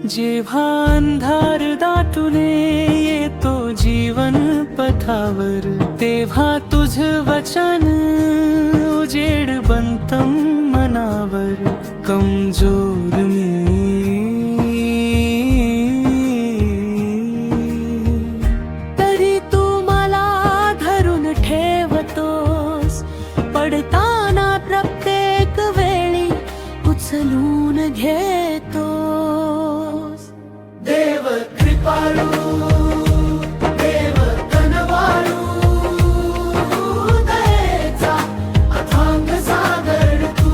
जेव्हा अंधार दाटूने येतो जीवन पथावर, तेव्हा तुझ वचन उजेड बनतं मनावर. कमजोर मी तरी तू मला धरून ठेवतोस, पडताना प्रत्येक वेळी उचलून घेतो. देव कृपाळू, देव धनवाळू, दयेचा अथांग सागर तू.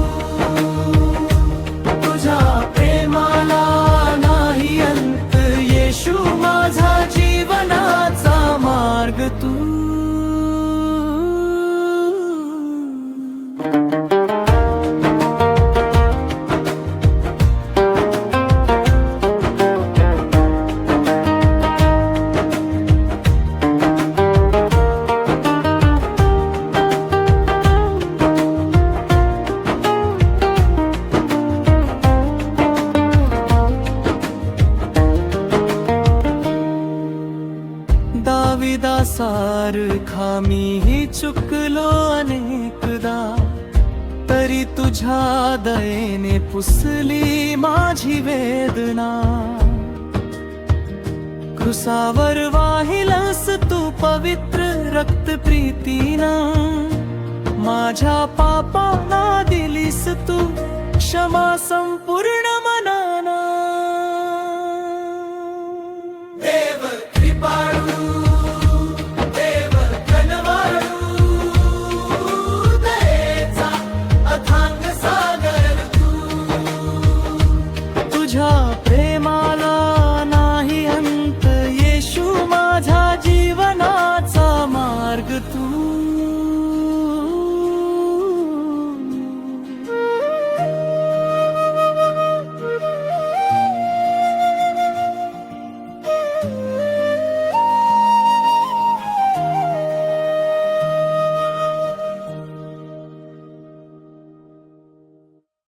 तुझ्या प्रेमाला नाही अंत, येशू माझा जीवनाचा मार्ग तू. दाविदासारखा मीही चुकलो अनेकदा, तरी तुझ्या दयेने पुसली माझी वेदना. क्रुसावर वाहिलंस तू पवित्र रक्त प्रीतीना, माझ्या पापाला दिलीस तू क्षमा संपूर्ण.